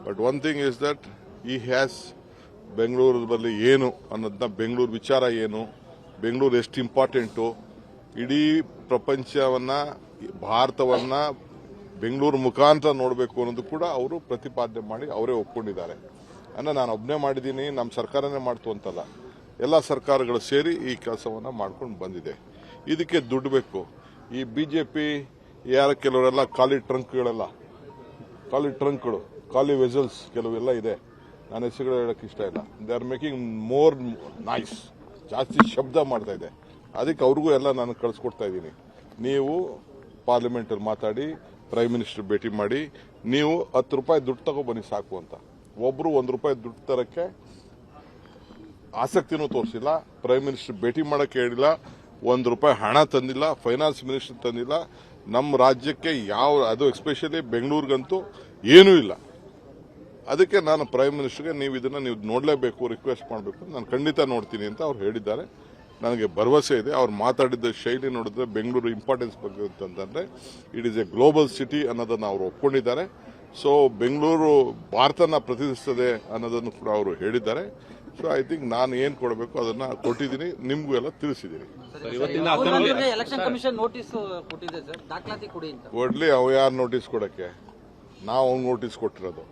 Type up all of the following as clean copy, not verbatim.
But one thing is that ಈ has ಬೆಂಗಳೂರಲ್ಲಿ ಏನು ಅನ್ನೋದನ್ನ, ಬೆಂಗಳೂರು ವಿಚಾರ ಏನು, ಬೆಂಗಳೂರು ಎಷ್ಟು ಇಂಪಾರ್ಟೆಂಟು, ಇಡೀ ಪ್ರಪಂಚವನ್ನ, ಭಾರತವನ್ನ ಬೆಂಗಳೂರು ಮುಖಾಂತರ ನೋಡಬೇಕು ಅನ್ನೋದು ಕೂಡ ಅವರು ಪ್ರತಿಪಾದನೆ ಮಾಡಿ ಅವರೇ ಒಪ್ಕೊಂಡಿದ್ದಾರೆ. ನಾನು ಒಬ್ಬನೇ ಮಾಡಿದ್ದೀನಿ, ನಮ್ಮ ಸರ್ಕಾರನೇ ಮಾಡ್ತು ಅಂತಲ್ಲ, ಎಲ್ಲ ಸರ್ಕಾರಗಳು ಸೇರಿ ಈ ಕೆಲಸವನ್ನು ಮಾಡ್ಕೊಂಡು ಬಂದಿದೆ. ಇದಕ್ಕೆ ದುಡ್ಡು ಬೇಕು. ಈ ಬಿಜೆಪಿ ಕೆಲವರೆಲ್ಲ ಖಾಲಿ ಟ್ರಂಕ್ಗಳು, ಖಾಲಿ ವೆಸಲ್ಸ್ ಕೆಲವೆಲ್ಲ ಇದೆ. ನಾನು ಹೆಸರುಗಳು ಹೇಳಕ್ಕೆ ಇಷ್ಟ ಇಲ್ಲ. They are making more noise, ಜಾಸ್ತಿ ಶಬ್ದ ಮಾಡ್ತಾ ಇದೆ. ಅದಕ್ಕೆ ಅವ್ರಿಗೂ ಎಲ್ಲ ನಾನು ಕಳಿಸ್ಕೊಡ್ತಾ ಇದ್ದೀನಿ. ನೀವು ಪಾರ್ಲಿಮೆಂಟಲ್ಲಿ ಮಾತಾಡಿ, ಪ್ರೈಮ್ ಮಿನಿಸ್ಟರ್ ಭೇಟಿ ಮಾಡಿ, ನೀವು 10 ರೂಪಾಯಿ ದುಡ್ಡು ತಗೊಬನ್ನಿ ಸಾಕು ಅಂತ. ಒಬ್ರು 1 ರೂಪಾಯಿ ದುಡ್ಡು ತರಕ್ಕೆ ಆಸಕ್ತಿನೂ ತೋರಿಸಿಲ್ಲ. ಪ್ರೈಮ್ ಮಿನಿಸ್ಟರ್ ಭೇಟಿ ಮಾಡಕ್ಕೆ ಹೇಳಿಲ್ಲ, 1 ರೂಪಾಯಿ ಹಣ ತಂದಿಲ್ಲ, ಫೈನಾನ್ಸ್ ಮಿನಿಸ್ಟರ್ ತಂದಿಲ್ಲ. ನಮ್ಮ ರಾಜ್ಯಕ್ಕೆ ಅದು ಎಸ್ಪೆಷಲಿ ಬೆಂಗಳೂರಿಗಂತೂ ಏನೂ ಇಲ್ಲ. ಅದಕ್ಕೆ ನಾನು ಪ್ರೈಮ್ ಮಿನಿಸ್ಟರ್ಗೆ ನೀವು ನೋಡಲೇಬೇಕು, ರಿಕ್ವೆಸ್ಟ್ ಮಾಡಬೇಕು, ನಾನು ಖಂಡಿತ ನೋಡ್ತೀನಿ ಅಂತ ಅವ್ರು ಹೇಳಿದ್ದಾರೆ. ನನಗೆ ಭರವಸೆ ಇದೆ. ಅವ್ರು ಮಾತಾಡಿದ ಶೈಲಿ ನೋಡಿದ್ರೆ ಬೆಂಗಳೂರು ಇಂಪಾರ್ಟೆನ್ಸ್ ಬಗ್ಗೆ ಅಂತಂದ್ರೆ it is A global city ಅನ್ನೋದನ್ನು ಅವರು ಒಪ್ಕೊಂಡಿದ್ದಾರೆ. ಸೊ ಬೆಂಗಳೂರು ಭಾರತನ ಪ್ರತಿನಿಧಿಸುತ್ತದೆ ಅನ್ನೋದನ್ನು ಕೂಡ ಅವರು ಹೇಳಿದ್ದಾರೆ. ಸೊ ಐ ಥಿಂಕ್ ನಾನು ಏನು ಕೊಡಬೇಕು ಅದನ್ನ ಕೊಟ್ಟಿದ್ದೀನಿ, ನಿಮಗೂ ಎಲ್ಲ ತಿಳಿಸಿದ್ದೀನಿ. ಕೊಡ್ಲಿ, ಅವು ಯಾರು ನೋಟಿಸ್ ಕೊಡಕ್ಕೆ? ನಾವು ನೋಟಿಸ್ ಕೊಟ್ಟಿರೋದು.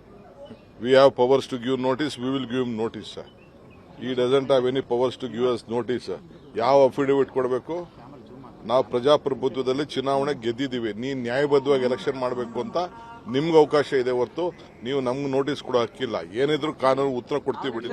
We have powers to give notice, we will give notice. He doesn't have any powers to give us notice. ಯಾವ ಅಫಿಡವಿಟ್ ಕೊಡಬೇಕು? ನಾವು ಪ್ರಜಾಪ್ರಭುತ್ವದಲ್ಲಿ ಚುನಾವಣೆ ಗೆದ್ದಿದ್ದೀವಿ. ನೀವು ನ್ಯಾಯಬದ್ಧವಾಗಿ ಎಲೆಕ್ಷನ್ ಮಾಡಬೇಕು ಅಂತ ನಿಮ್ಗೆ ಅವಕಾಶ ಇದೆ ಹೊರತು ನೀವು ನಮ್ಗೆ ನೋಟಿಸ್ ಕೊಡೋ ಹಕ್ಕಿಲ್ಲ. ಏನಿದ್ರು ಕಾನೂನು ಉತ್ತರ ಕೊಡ್ತೀವಿ ಬಿಡಿ.